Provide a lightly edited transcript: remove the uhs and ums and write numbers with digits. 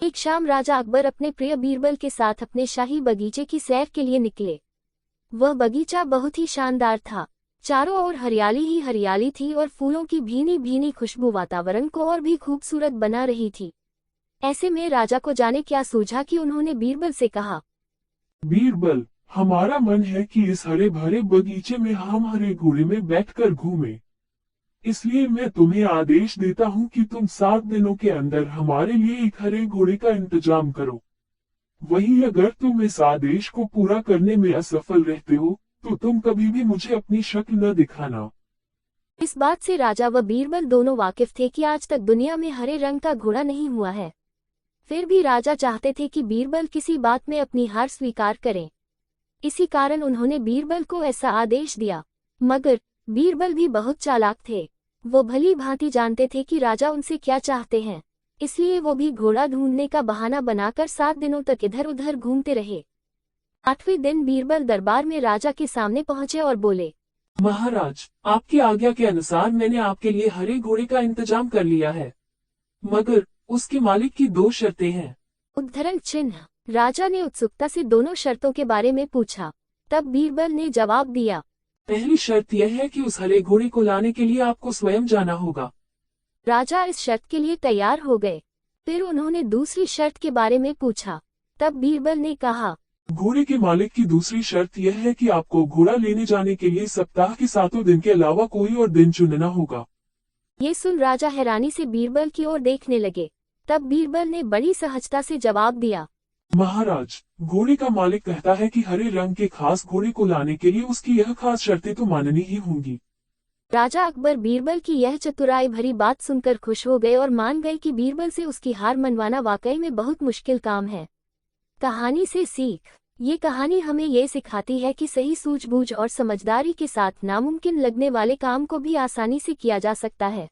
एक शाम राजा अकबर अपने प्रिय बीरबल के साथ अपने शाही बगीचे की सैर के लिए निकले। वह बगीचा बहुत ही शानदार था। चारों ओर हरियाली ही हरियाली थी और फूलों की भीनी भीनी खुशबू वातावरण को और भी खूबसूरत बना रही थी। ऐसे में राजा को जाने क्या सूझा कि उन्होंने बीरबल से कहा, बीरबल, हमारा मन है कि इस हरे भरे बगीचे में हम हरे घोड़े में बैठकर घूमें। इसलिए मैं तुम्हें आदेश देता हूँ कि तुम 7 दिनों के अंदर हमारे लिए एक हरे घोड़े का इंतजाम करो। वहीं अगर तुम इस आदेश को पूरा करने में असफल रहते हो तो तुम कभी भी मुझे अपनी शक्ल न दिखाना। इस बात से राजा व बीरबल दोनों वाकिफ थे कि आज तक दुनिया में हरे रंग का घोड़ा नहीं हुआ है। फिर भी राजा चाहते थे कि बीरबल किसी बात में अपनी हार स्वीकार करें। इसी कारण उन्होंने बीरबल को ऐसा आदेश दिया। मगर बीरबल भी बहुत चालाक थे। वो भली भांति जानते थे कि राजा उनसे क्या चाहते हैं, इसलिए वो भी घोड़ा ढूंढने का बहाना बनाकर 7 दिनों तक इधर उधर घूमते रहे। 8वें दिन बीरबल दरबार में राजा के सामने पहुंचे और बोले, महाराज, आपकी आज्ञा के अनुसार मैंने आपके लिए हरे घोड़े का इंतजाम कर लिया है, मगर उसके मालिक की 2 शर्तें हैं। उद्धरण चिन्ह। राजा ने उत्सुकता से दोनों शर्तों के बारे में पूछा। तब बीरबल ने जवाब दिया, पहली शर्त यह है कि उस हरे घोड़े को लाने के लिए आपको स्वयं जाना होगा। राजा इस शर्त के लिए तैयार हो गए। फिर उन्होंने दूसरी शर्त के बारे में पूछा। तब बीरबल ने कहा, घोड़े के मालिक की दूसरी शर्त यह है कि आपको घोड़ा लेने जाने के लिए सप्ताह के 7 दिन के अलावा कोई और दिन चुनना होगा। ये सुन राजा हैरानी से बीरबल की ओर देखने लगे। तब बीरबल ने बड़ी सहजता से जवाब दिया, महाराज, घोड़े का मालिक कहता है कि हरे रंग के खास घोड़े को लाने के लिए उसकी यह खास शर्तें तो माननी ही होंगी। राजा अकबर बीरबल की यह चतुराई भरी बात सुनकर खुश हो गए और मान गए कि बीरबल से उसकी हार मनवाना वाकई में बहुत मुश्किल काम है। कहानी से सीख। ये कहानी हमें ये सिखाती है कि सही सूझबूझ और समझदारी के साथ नामुमकिन लगने वाले काम को भी आसानी से किया जा सकता है।